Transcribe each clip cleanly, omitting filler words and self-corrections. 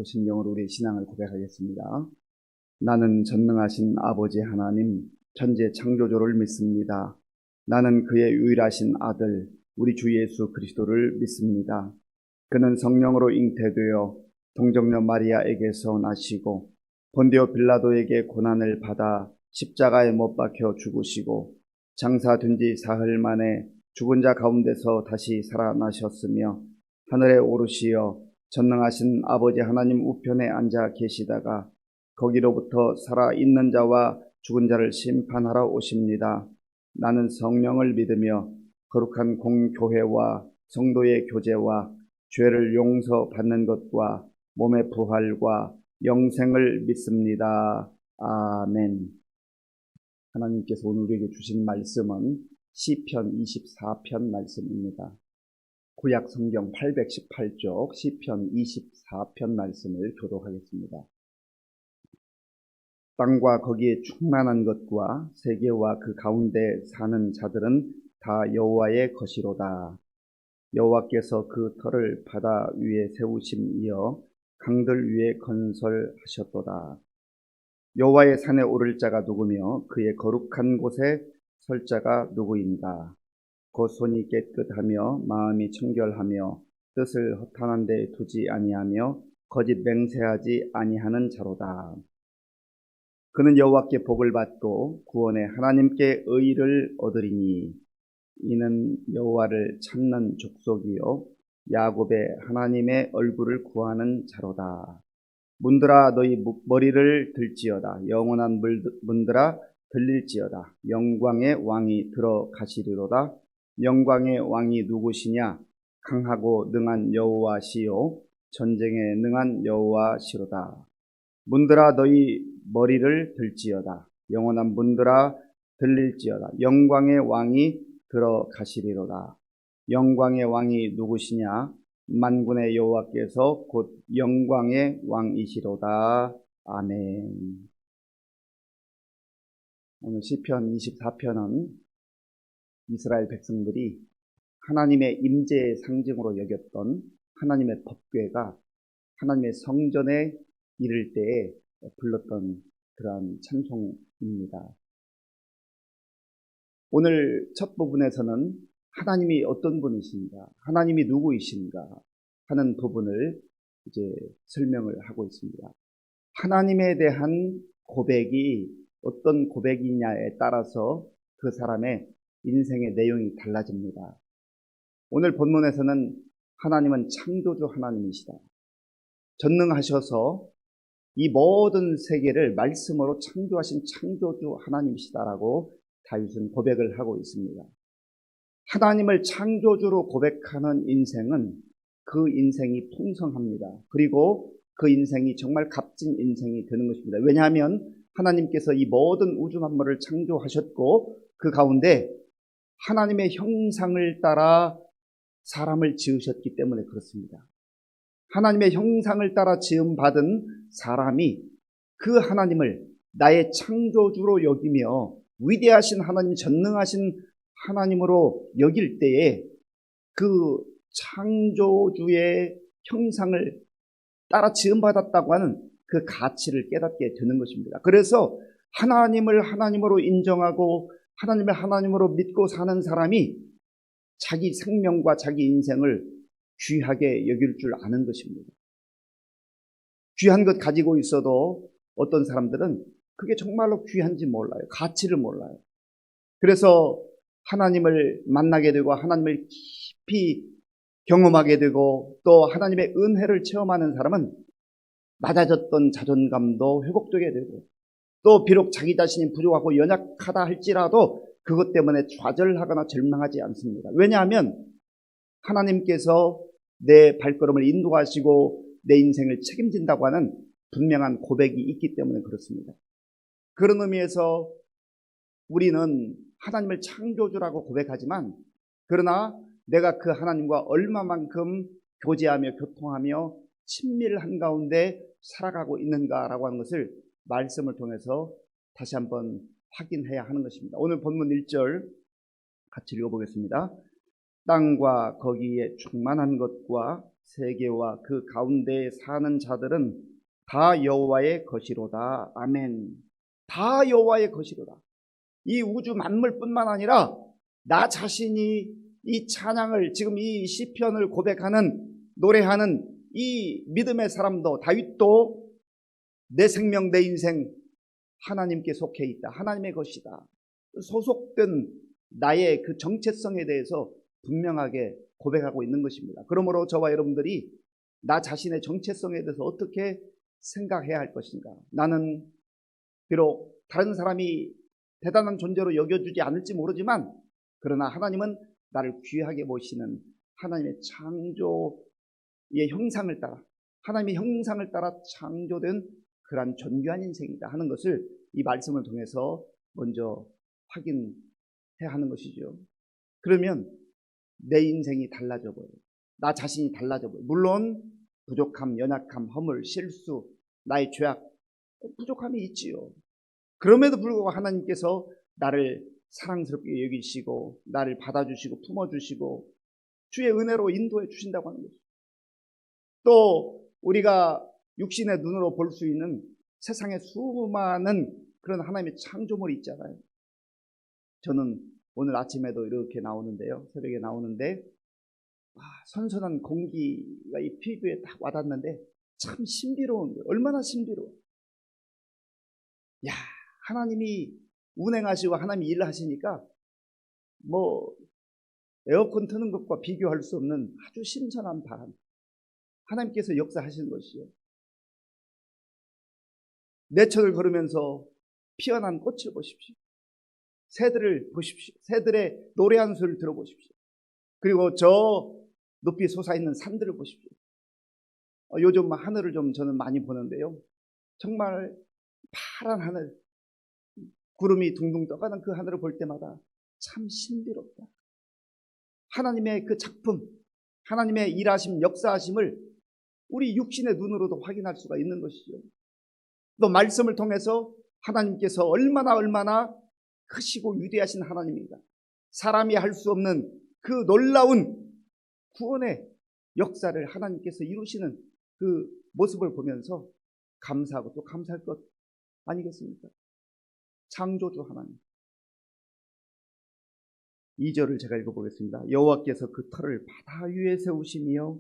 심령으로 우리 신앙을 고백하겠습니다. 나는 전능하신 아버지 하나님, 천재 창조주를 믿습니다. 나는 그의 유일하신 아들, 우리 주 예수 그리스도를 믿습니다. 그는 성령으로 잉태되어 동정녀 마리아에게서 나시고 본디오 빌라도에게 고난을 받아 십자가에 못 박혀 죽으시고 장사된 지 사흘 만에 죽은 자 가운데서 다시 살아나셨으며 하늘에 오르시어 전능하신 아버지 하나님 우편에 앉아 계시다가 거기로부터 살아있는 자와 죽은 자를 심판하러 오십니다. 나는 성령을 믿으며 거룩한 공교회와 성도의 교제와 죄를 용서받는 것과 몸의 부활과 영생을 믿습니다. 아멘. 하나님께서 오늘 우리에게 주신 말씀은 시편 24편 말씀입니다. 구약 성경 818쪽 시편 24편 말씀을 교독하겠습니다. 땅과 거기에 충만한 것과 세계와 그 가운데 사는 자들은 다 여호와의 것이로다. 여호와께서 그 터를 바다 위에 세우심이여 강들 위에 건설하셨도다. 여호와의 산에 오를 자가 누구며 그의 거룩한 곳에 설 자가 누구인가. 곧 손이 깨끗하며 마음이 청결하며 뜻을 허탄한 데 두지 아니하며 거짓 맹세하지 아니하는 자로다. 그는 여호와께 복을 받고 구원의 하나님께 의를 얻으리니 이는 여호와를 찾는 족속이요 야곱의 하나님의 얼굴을 구하는 자로다. 문들아 너희 머리를 들지어다. 영원한 문들아 들릴지어다. 영광의 왕이 들어가시리로다. 영광의 왕이 누구시냐? 강하고 능한 여호와시요 전쟁에 능한 여호와시로다. 문들아 너희 머리를 들지어다. 영원한 문들아 들릴지어다. 영광의 왕이 들어가시리로다. 영광의 왕이 누구시냐? 만군의 여호와께서 곧 영광의 왕이시로다. 아멘. 오늘 시편 24편은 이스라엘 백성들이 하나님의 임재의 상징으로 여겼던 하나님의 법궤가 하나님의 성전에 이를 때에 불렀던 그러한 찬송입니다. 오늘 첫 부분에서는 하나님이 어떤 분이신가, 하나님이 누구이신가 하는 부분을 이제 설명을 하고 있습니다. 하나님에 대한 고백이 어떤 고백이냐에 따라서 그 사람의 인생의 내용이 달라집니다. 오늘 본문에서는 하나님은 창조주 하나님이시다. 전능하셔서 이 모든 세계를 말씀으로 창조하신 창조주 하나님이시다라고 다윗은 고백을 하고 있습니다. 하나님을 창조주로 고백하는 인생은 그 인생이 풍성합니다. 그리고 그 인생이 정말 값진 인생이 되는 것입니다. 왜냐하면 하나님께서 이 모든 우주 만물을 창조하셨고 그 가운데 하나님의 형상을 따라 사람을 지으셨기 때문에 그렇습니다. 하나님의 형상을 따라 지음받은 사람이 그 하나님을 나의 창조주로 여기며 위대하신 하나님, 전능하신 하나님으로 여길 때에 그 창조주의 형상을 따라 지음받았다고 하는 그 가치를 깨닫게 되는 것입니다. 그래서 하나님을 하나님으로 인정하고 하나님을 하나님으로 믿고 사는 사람이 자기 생명과 자기 인생을 귀하게 여길 줄 아는 것입니다. 귀한 것 가지고 있어도 어떤 사람들은 그게 정말로 귀한지 몰라요. 가치를 몰라요. 그래서 하나님을 만나게 되고 하나님을 깊이 경험하게 되고 또 하나님의 은혜를 체험하는 사람은 낮아졌던 자존감도 회복되게 되고 또 비록 자기 자신이 부족하고 연약하다 할지라도 그것 때문에 좌절하거나 절망하지 않습니다. 왜냐하면 하나님께서 내 발걸음을 인도하시고 내 인생을 책임진다고 하는 분명한 고백이 있기 때문에 그렇습니다. 그런 의미에서 우리는 하나님을 창조주라고 고백하지만 그러나 내가 그 하나님과 얼마만큼 교제하며 교통하며 친밀한 가운데 살아가고 있는가라고 하는 것을 말씀을 통해서 다시 한번 확인해야 하는 것입니다. 오늘 본문 1절 같이 읽어보겠습니다. 땅과 거기에 충만한 것과 세계와 그 가운데에 사는 자들은 다 여호와의 것이로다. 아멘. 다 여호와의 것이로다. 이 우주 만물뿐만 아니라 나 자신이 이 찬양을, 지금 이 시편을 고백하는, 노래하는 이 믿음의 사람도, 다윗도 내 생명, 내 인생 하나님께 속해 있다. 하나님의 것이다. 소속된 나의 그 정체성에 대해서 분명하게 고백하고 있는 것입니다. 그러므로 저와 여러분들이 나 자신의 정체성에 대해서 어떻게 생각해야 할 것인가. 나는 비록 다른 사람이 대단한 존재로 여겨주지 않을지 모르지만, 그러나 하나님은 나를 귀하게 보시는 하나님의 창조의 형상을 따라, 하나님의 형상을 따라 창조된 그러한 존귀한 인생이다 하는 것을 이 말씀을 통해서 먼저 확인해야 하는 것이죠. 그러면 내 인생이 달라져 버려요. 나 자신이 달라져 버려요. 물론 부족함, 연약함, 허물, 실수, 나의 죄악, 부족함이 있지요. 그럼에도 불구하고 하나님께서 나를 사랑스럽게 여기시고 나를 받아주시고 품어주시고 주의 은혜로 인도해 주신다고 하는 거죠. 또 우리가 육신의 눈으로 볼 수 있는 세상의 수많은 그런 하나님의 창조물이 있잖아요. 저는 오늘 아침에도 이렇게 나오는데요. 새벽에 나오는데 선선한 공기가 이 피부에 딱 와닿는데 참 신비로운 거예요. 얼마나 신비로워. 야, 하나님이 운행하시고 하나님이 일을 하시니까 뭐 에어컨 트는 것과 비교할 수 없는 아주 신선한 바람, 하나님께서 역사하시는 것이요. 내천을 걸으면서 피어난 꽃을 보십시오. 새들을 보십시오. 새들의 노래하는 소리를 들어보십시오. 그리고 저 높이 솟아있는 산들을 보십시오. 요즘 하늘을 좀 저는 많이 보는데요. 정말 파란 하늘, 구름이 둥둥 떠가는 그 하늘을 볼 때마다 참 신비롭다. 하나님의 그 작품, 하나님의 일하심, 역사하심을 우리 육신의 눈으로도 확인할 수가 있는 것이죠. 또 말씀을 통해서 하나님께서 얼마나 크시고 위대하신 하나님입니다. 사람이 할 수 없는 그 놀라운 구원의 역사를 하나님께서 이루시는 그 모습을 보면서 감사하고 또 감사할 것 아니겠습니까? 창조주 하나님. 2절을 제가 읽어보겠습니다. 여호와께서 그 터를 바다 위에 세우시며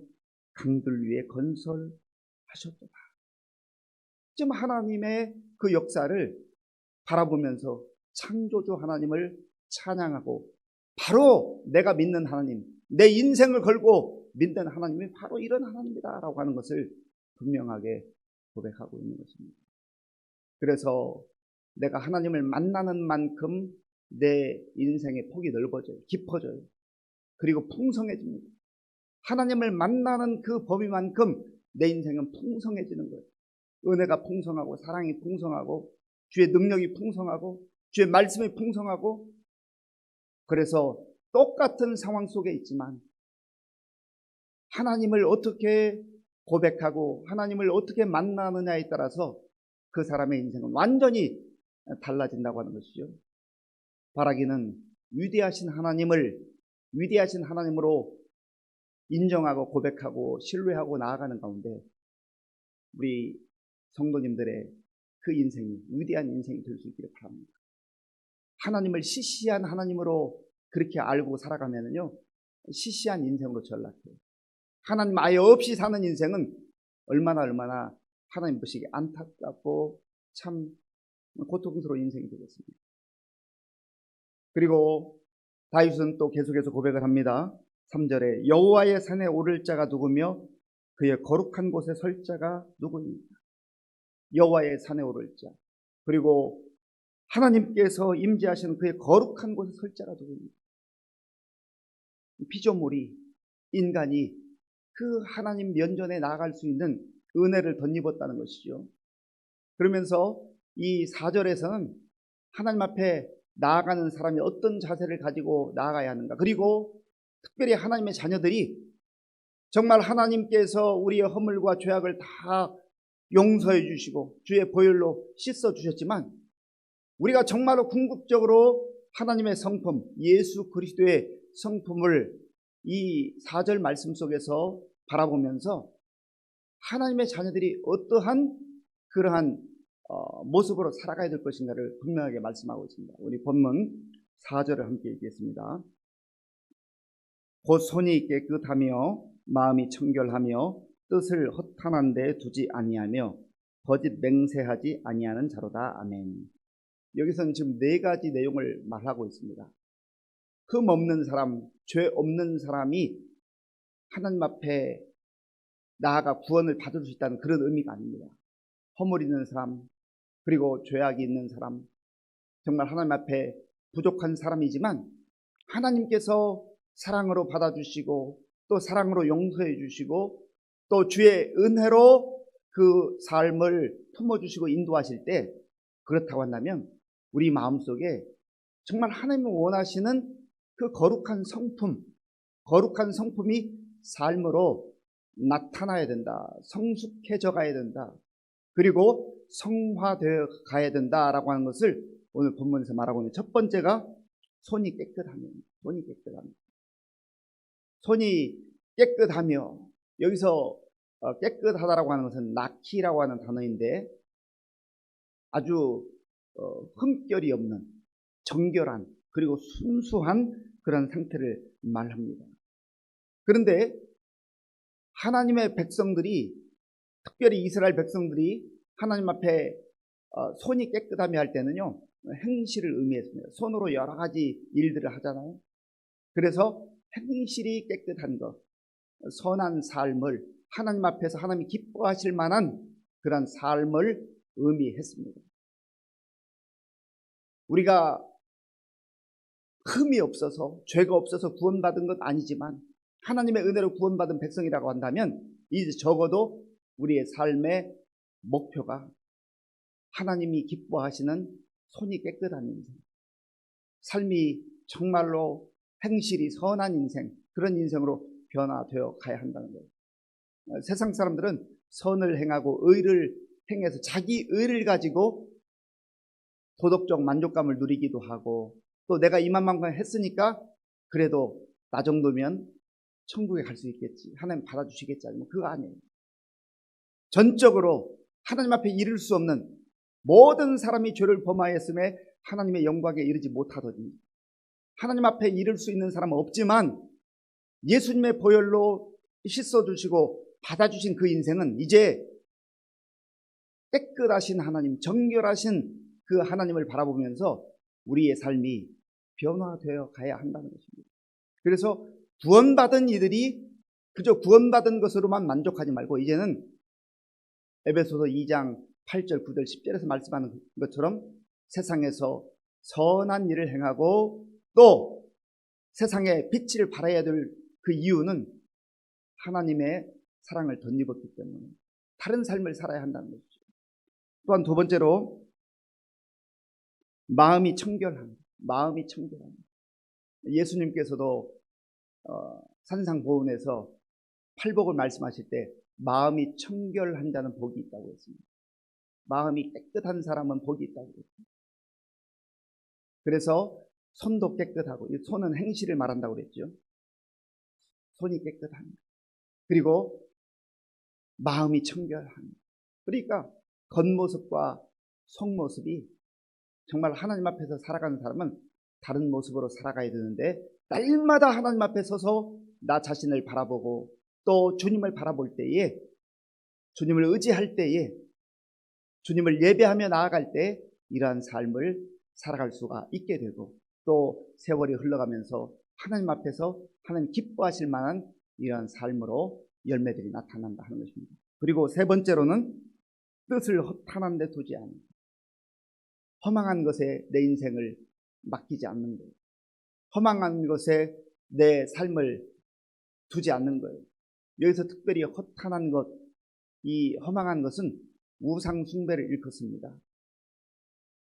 강들 위에 건설하셨도다. 지금 하나님의 그 역사를 바라보면서 창조주 하나님을 찬양하고, 바로 내가 믿는 하나님, 내 인생을 걸고 믿는 하나님이 바로 이런 하나님이다 라고 하는 것을 분명하게 고백하고 있는 것입니다. 그래서 내가 하나님을 만나는 만큼 내 인생의 폭이 넓어져요. 깊어져요. 그리고 풍성해집니다. 하나님을 만나는 그 범위만큼 내 인생은 풍성해지는 거예요. 은혜가 풍성하고 사랑이 풍성하고 주의 능력이 풍성하고 주의 말씀이 풍성하고, 그래서 똑같은 상황 속에 있지만 하나님을 어떻게 고백하고 하나님을 어떻게 만나느냐에 따라서 그 사람의 인생은 완전히 달라진다고 하는 것이죠. 바라기는 위대하신 하나님으로 인정하고 고백하고 신뢰하고 나아가는 가운데 우리 성도님들의 그 인생이 위대한 인생이 될 수 있기를 바랍니다. 하나님을 시시한 하나님으로 그렇게 알고 살아가면요, 시시한 인생으로 전락해요. 하나님 아예 없이 사는 인생은 얼마나 하나님 보시기에 안타깝고 참 고통스러운 인생이 되겠습니다. 그리고 다윗은 또 계속해서 고백을 합니다. 3절에 여호와의 산에 오를 자가 누구며 그의 거룩한 곳에 설 자가 누구입니까? 여호와의 산에 오를 자, 그리고 하나님께서 임재하시는 그의 거룩한 곳에 설 자가 누구입니까? 피조물이, 인간이 그 하나님 면전에 나아갈 수 있는 은혜를 덧입었다는 것이죠. 그러면서 이 4절에서는 하나님 앞에 나아가는 사람이 어떤 자세를 가지고 나아가야 하는가, 그리고 특별히 하나님의 자녀들이 정말 하나님께서 우리의 허물과 죄악을 다 용서해 주시고 주의 보혈로 씻어 주셨지만 우리가 정말로 궁극적으로 하나님의 성품, 예수 그리스도의 성품을 이 4절 말씀 속에서 바라보면서 하나님의 자녀들이 어떠한 그러한 모습으로 살아가야 될 것인가를 분명하게 말씀하고 있습니다. 우리 본문 4절을 함께 읽겠습니다. 곧 손이 깨끗하며 마음이 청결하며 뜻을 허탄한 데 두지 아니하며 거짓 맹세하지 아니하는 자로다. 아멘. 여기서는 지금 4가지 내용을 말하고 있습니다. 흠 없는 사람, 죄 없는 사람이 하나님 앞에 나아가 구원을 받을 수 있다는 그런 의미가 아닙니다. 허물 있는 사람, 그리고 죄악이 있는 사람, 정말 하나님 앞에 부족한 사람이지만 하나님께서 사랑으로 받아주시고 또 사랑으로 용서해 주시고 또 주의 은혜로 그 삶을 품어주시고 인도하실 때, 그렇다고 한다면 우리 마음속에 정말 하나님이 원하시는 그 거룩한 성품이 삶으로 나타나야 된다. 성숙해져 가야 된다. 그리고 성화되어 가야 된다라고 하는 것을 오늘 본문에서 말하고 있는 첫 번째가 손이 깨끗하며, 손이 깨끗하며, 여기서 깨끗하다라고 하는 것은 나키라고 하는 단어인데 아주 흠결이 없는 정결한 그리고 순수한 그런 상태를 말합니다. 그런데 하나님의 백성들이, 특별히 이스라엘 백성들이 하나님 앞에 손이 깨끗하며 할 때는요, 행실을 의미했습니다. 손으로 여러 가지 일들을 하잖아요. 그래서 행실이 깨끗한 것, 선한 삶을 하나님 앞에서 하나님이 기뻐하실 만한 그런 삶을 의미했습니다. 우리가 흠이 없어서, 죄가 없어서 구원받은 것 아니지만 하나님의 은혜로 구원받은 백성이라고 한다면 이제 적어도 우리의 삶의 목표가 하나님이 기뻐하시는 손이 깨끗한 인생, 삶이 정말로 행실이 선한 인생, 그런 인생으로 변화되어 가야 한다는 거예요. 세상 사람들은 선을 행하고 의를 행해서 자기 의를 가지고 도덕적 만족감을 누리기도 하고, 또 내가 이만큼 했으니까 그래도 나 정도면 천국에 갈 수 있겠지, 하나님 받아주시겠지, 아니면 그거 아니에요. 전적으로 하나님 앞에 이를 수 없는 모든 사람이 죄를 범하였음에 하나님의 영광에 이르지 못하더니, 하나님 앞에 이를 수 있는 사람은 없지만 예수님의 보혈로 씻어주시고 받아주신 그 인생은 이제 깨끗하신 하나님, 정결하신 그 하나님을 바라보면서 우리의 삶이 변화되어 가야 한다는 것입니다. 그래서 구원받은 이들이 그저 구원받은 것으로만 만족하지 말고 이제는 에베소서 2장 8절, 9절, 10절에서 말씀하는 것처럼 세상에서 선한 일을 행하고 또 세상에 빛을 발해야 될 그 이유는 하나님의 사랑을 덧입었기 때문에 다른 삶을 살아야 한다는 것이죠. 또한 두 번째로 마음이 청결함. 예수님께서도 산상보훈에서 팔복을 말씀하실 때 마음이 청결한 자는 복이 있다고 했습니다. 마음이 깨끗한 사람은 복이 있다고 했습니다. 그래서 손도 깨끗하고, 이 손은 행실을 말한다고 그랬죠. 손이 깨끗합니다. 그리고 마음이 청결합니다. 그러니까 겉모습과 속모습이 정말 하나님 앞에서 살아가는 사람은 다른 모습으로 살아가야 되는데, 날마다 하나님 앞에 서서 나 자신을 바라보고 또 주님을 바라볼 때에, 주님을 의지할 때에, 주님을 예배하며 나아갈 때 이러한 삶을 살아갈 수가 있게 되고, 또 세월이 흘러가면서 하나님 앞에서 하나님 기뻐하실 만한 이러한 삶으로 열매들이 나타난다 하는 것입니다. 그리고 세 번째로는 뜻을 허탄한 데 두지 않는, 허망한 것에 내 인생을 맡기지 않는 거예요. 허망한 것에 내 삶을 두지 않는 거예요. 여기서 특별히 허탄한 것, 이 허망한 것은 우상 숭배를 일컫습니다.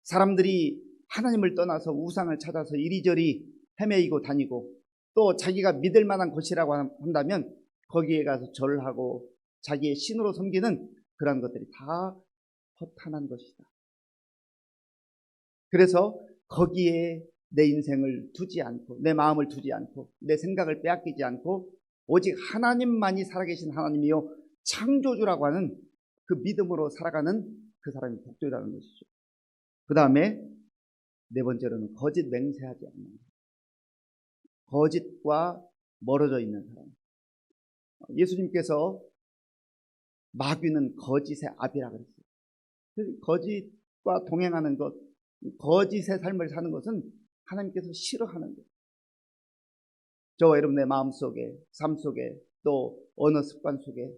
사람들이 하나님을 떠나서 우상을 찾아서 이리저리 헤매이고 다니고, 또 자기가 믿을 만한 곳이라고 한다면 거기에 가서 절을 하고 자기의 신으로 섬기는 그런 것들이 다 허탄한 것이다. 그래서 거기에 내 인생을 두지 않고, 내 마음을 두지 않고, 내 생각을 빼앗기지 않고 오직 하나님만이 살아계신 하나님이요 창조주라고 하는 그 믿음으로 살아가는 그 사람이 복되다는 것이죠. 그 다음에 네 번째로는 거짓 맹세하지 않는 사람. 거짓과 멀어져 있는 사람. 예수님께서 마귀는 거짓의 아비라 그랬어요. 거짓과 동행하는 것, 거짓의 삶을 사는 것은 하나님께서 싫어하는 거예요. 저와 여러분의 마음속에, 삶 속에, 또 언어 습관 속에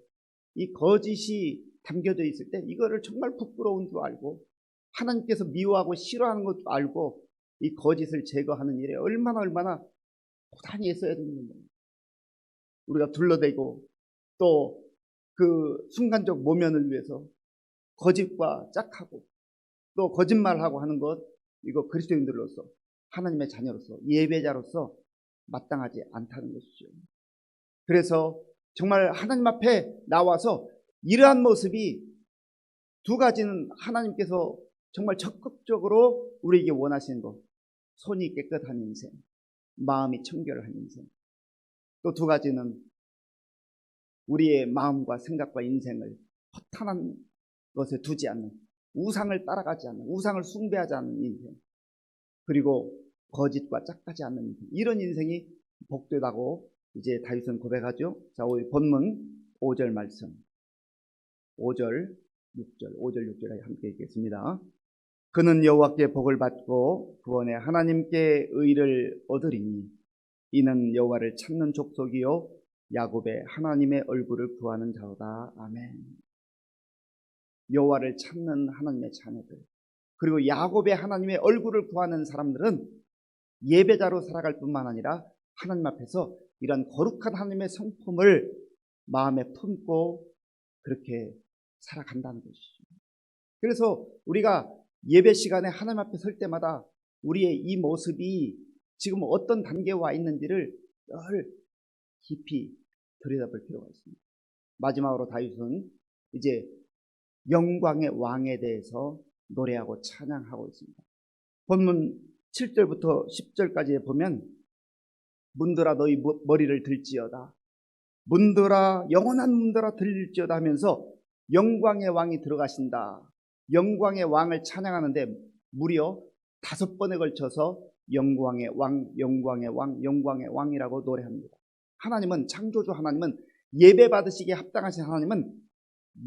이 거짓이 담겨져 있을 때 이거를 정말 부끄러운 줄 알고 하나님께서 미워하고 싫어하는 것 알고 이 거짓을 제거하는 일에 얼마나 고단히 애써야 되는 거예요. 우리가 둘러대고 또 그 순간적 모면을 위해서 거짓과 짝하고 또 거짓말하고 하는 것, 이거 그리스도인들로서 하나님의 자녀로서 예배자로서 마땅하지 않다는 것이죠. 그래서 정말 하나님 앞에 나와서 이러한 모습이 두 가지는 하나님께서 정말 적극적으로 우리에게 원하시는 것, 손이 깨끗한 인생, 마음이 청결한 인생. 또 두 가지는 우리의 마음과 생각과 인생을 허탄한 것에 두지 않는, 우상을 따라가지 않는, 우상을 숭배하지 않는 인생, 그리고 거짓과 짝하지 않는 인생, 이런 인생이 복되다고 이제 다윗은 고백하죠. 자, 우리 본문 5절 말씀, 5절 6절에 함께 읽겠습니다. 그는 여호와께 복을 받고 구원의 하나님께 의를 얻으리니 이는 여호와를 찾는 족속이요 야곱의 하나님의 얼굴을 구하는 자로다. 아멘. 여호와를 찾는 하나님의 자녀들, 그리고 야곱의 하나님의 얼굴을 구하는 사람들은 예배자로 살아갈 뿐만 아니라 하나님 앞에서 이런 거룩한 하나님의 성품을 마음에 품고 그렇게 살아간다는 것이죠. 그래서 우리가 예배 시간에 하나님 앞에 설 때마다 우리의 이 모습이 지금 어떤 단계에 와 있는지를 늘 깊이 들여다볼 필요가 있습니다. 마지막으로 다윗은 이제 영광의 왕에 대해서 노래하고 찬양하고 있습니다. 본문 7절부터 10절까지에 보면 문들아 너희 머리를 들지어다, 문들아 영원한 문들아 들릴지어다 하면서 영광의 왕이 들어가신다. 영광의 왕을 찬양하는데 무려 5번에 걸쳐서 영광의 왕, 영광의 왕, 영광의 왕이라고 노래합니다. 하나님은, 창조주 하나님은, 예배 받으시기에 합당하신 하나님은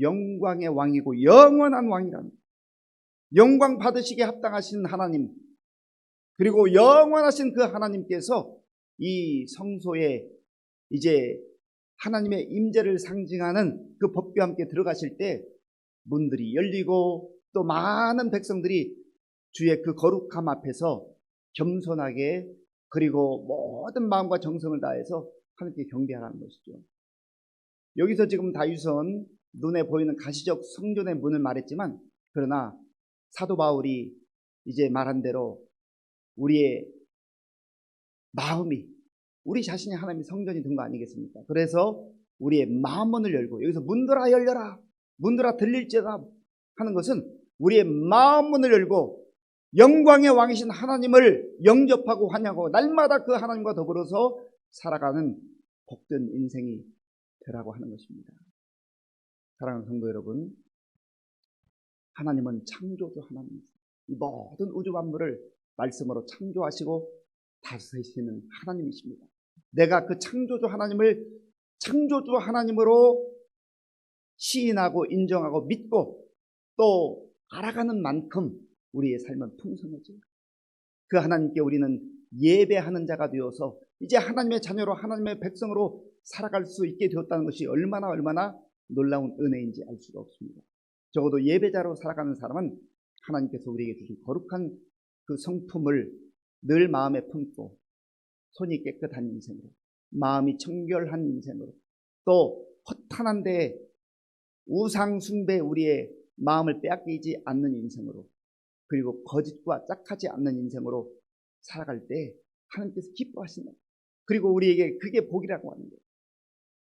영광의 왕이고 영원한 왕이랍니다. 영광 받으시기에 합당하신 하나님, 그리고 영원하신 그 하나님께서 이 성소에 이제 하나님의 임재를 상징하는 그 법궤와 함께 들어가실 때 문들이 열리고 또 많은 백성들이 주의 그 거룩함 앞에서 겸손하게 그리고 모든 마음과 정성을 다해서 하나님께 경배하라는 것이죠. 여기서 지금 다윗은 눈에 보이는 가시적 성전의 문을 말했지만, 그러나 사도 바울이 이제 말한 대로 우리의 마음이, 우리 자신이 하나님의 성전이 된 거 아니겠습니까? 그래서 우리의 마음문을 열고, 여기서 문들아 열려라, 문들아 들릴지어다 하는 것은 우리의 마음문을 열고 영광의 왕이신 하나님을 영접하고 환영하고 날마다 그 하나님과 더불어서 살아가는 복된 인생이 되라고 하는 것입니다. 사랑하는 성도 여러분, 하나님은 창조주 하나님입니다. 이 모든 우주 만물을 말씀으로 창조하시고 다스리시는 하나님이십니다. 내가 그 창조주 하나님을 창조주 하나님으로 시인하고 인정하고 믿고 또 알아가는 만큼 우리의 삶은 풍성해져요. 그 하나님께 우리는 예배하는 자가 되어서 이제 하나님의 자녀로, 하나님의 백성으로 살아갈 수 있게 되었다는 것이 얼마나 놀라운 은혜인지 알 수가 없습니다. 적어도 예배자로 살아가는 사람은 하나님께서 우리에게 주신 거룩한 그 성품을 늘 마음에 품고 손이 깨끗한 인생으로, 마음이 청결한 인생으로, 또 허탄한데 우상 숭배 우리의 마음을 빼앗기지 않는 인생으로, 그리고 거짓과 짝하지 않는 인생으로 살아갈 때 하나님께서 기뻐하신다. 그리고 우리에게 그게 복이라고 하는 거예요.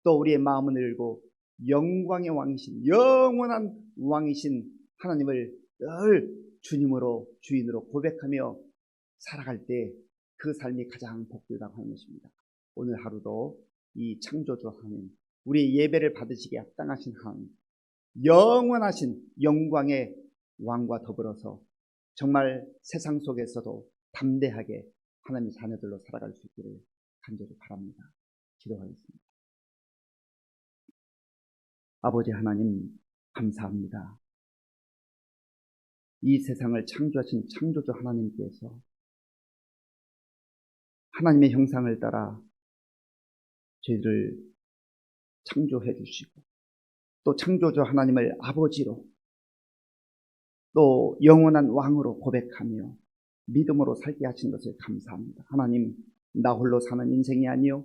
또 우리의 마음을 열고 영광의 왕이신, 영원한 왕이신 하나님을 늘 주님으로, 주인으로 고백하며 살아갈 때 그 삶이 가장 복되다고 하는 것입니다. 오늘 하루도 이 창조주 하나님, 우리의 예배를 받으시기에 합당하신 하나님, 영원하신 영광의 왕과 더불어서 정말 세상 속에서도 담대하게 하나님의 자녀들로 살아갈 수 있기를 간절히 바랍니다. 기도하겠습니다. 아버지 하나님, 감사합니다. 이 세상을 창조하신 창조주 하나님께서 하나님의 형상을 따라 저희를 창조해 주시고 또 창조주 하나님을 아버지로 또 영원한 왕으로 고백하며 믿음으로 살게 하신 것을 감사합니다. 하나님, 나 홀로 사는 인생이 아니요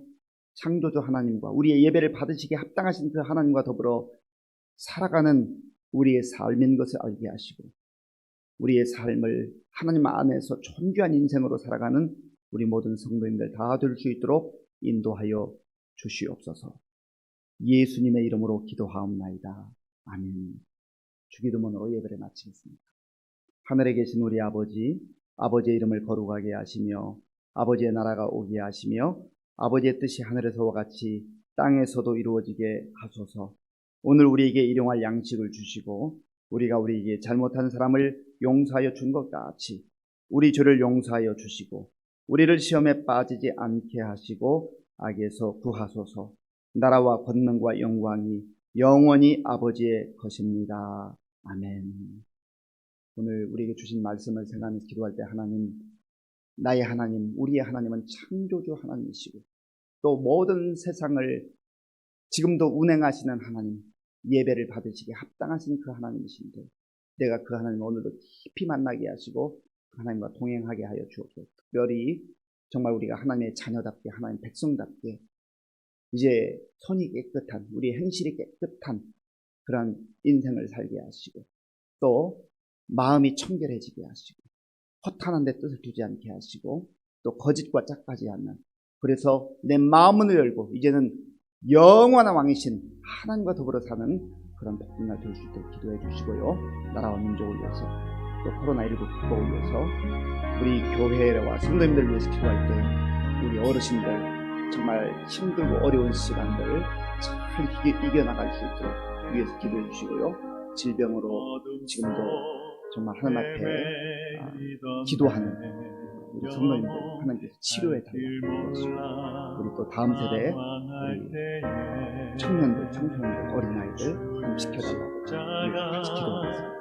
창조주 하나님과 우리의 예배를 받으시기에 합당하신 그 하나님과 더불어 살아가는 우리의 삶인 것을 알게 하시고 우리의 삶을 하나님 안에서 존귀한 인생으로 살아가는 우리 모든 성도님들 다 될 수 있도록 인도하여 주시옵소서. 예수님의 이름으로 기도하옵나이다. 아멘. 주기도문으로 예배를 마치겠습니다. 하늘에 계신 우리 아버지, 아버지의 이름을 거룩하게 하시며 아버지의 나라가 오게 하시며 아버지의 뜻이 하늘에서와 같이 땅에서도 이루어지게 하소서. 오늘 우리에게 일용할 양식을 주시고 우리가 우리에게 잘못한 사람을 용서하여 준 것 같이 우리 죄를 용서하여 주시고 우리를 시험에 빠지지 않게 하시고 악에서 구하소서. 나라와 권능과 영광이 영원히 아버지의 것입니다. 아멘. 오늘 우리에게 주신 말씀을 생각하면서 기도할 때 하나님, 나의 하나님, 우리의 하나님은 창조주 하나님이시고 또 모든 세상을 지금도 운행하시는 하나님, 예배를 받으시기에 합당하신 그 하나님이신데 내가 그 하나님 오늘도 깊이 만나게 하시고 그 하나님과 동행하게 하여 주옵소서. 특별히 정말 우리가 하나님의 자녀답게 하나님의 백성답게 이제 손이 깨끗한 우리의 행실이 깨끗한 그런 인생을 살게 하시고 또 마음이 청결해지게 하시고 허탄한 데 뜻을 두지 않게 하시고 또 거짓과 짝하지 않는 그래서 내 마음을 열고 이제는 영원한 왕이신 하나님과 더불어 사는 그런 복된 날 될 수 있도록 기도해 주시고요. 나라와 민족을 위해서 또 코로나19 극복을 위해서 우리 교회와 성도님들을 위해서 기도할 때 우리 어르신들 정말 힘들고 어려운 시간들 잘 이겨나갈 수 있도록 위해서 기도해 주시고요. 질병으로 지금도 정말 하나님 앞에 기도하는 우리 성도님들 하나님께서 치료해 달라고 하시고 우리 또 다음 세대 우리 청년들, 청소년들, 어린아이들 하나님 지켜달라고 같이 기도하겠습니다.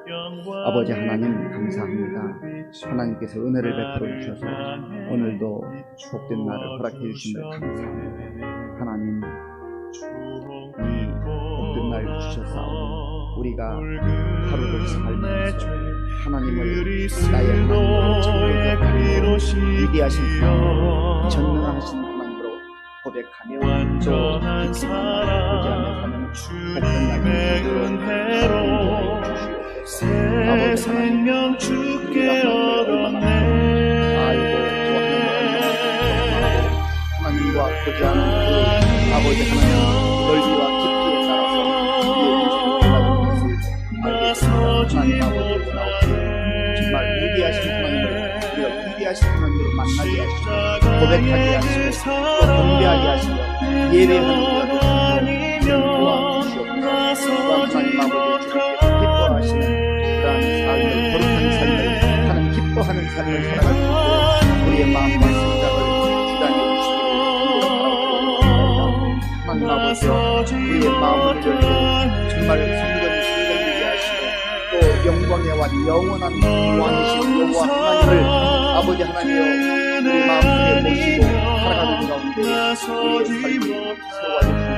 아버지 하나님 감사합니다. 하나님께서 은혜를 베풀어 주셔서 오늘도 복된 날을 허락해 주심을 감사합니다. 하나님 이 복된 날 주셨사오니 우리가 하루를 살면서 하나님을 나의 하나님으로 창조주 위대하신 하나님으로 전능하신 하나님으로 고백하며 또 깊이 만나고 보지 않는 사는 생명 주께 얻었네. 하나님과 보지 않은 그 아버지 하나님 넓이와 깊이에 따라서 우리의 인생을 알게 되어 하나님 아버지에서 나오고 정말 위대하신 하나님을 우리가 위대하신 하나님으로 만나게 하시고 고백하게 하시고 또 경배하게 하시고 예배하는 우리가 도와주시옵소서. 하나님 아버지 기뻐하시는 삶을 거룩한 삶을 하나님 기뻐하는 삶을 살아갈 수 있도록 우리의 마음과 생각을 주장해 주시기를 바랍니다. 하나님 아버지 우리의 마음을 열고 정말 성전되게 하시고 또 영광의 왕 영원한 왕이신 여호와 하나님을 아버지 하나님이여 우리 마음속에 모시고 살아가는 가운데 우리의 삶을 세워주시옵소서.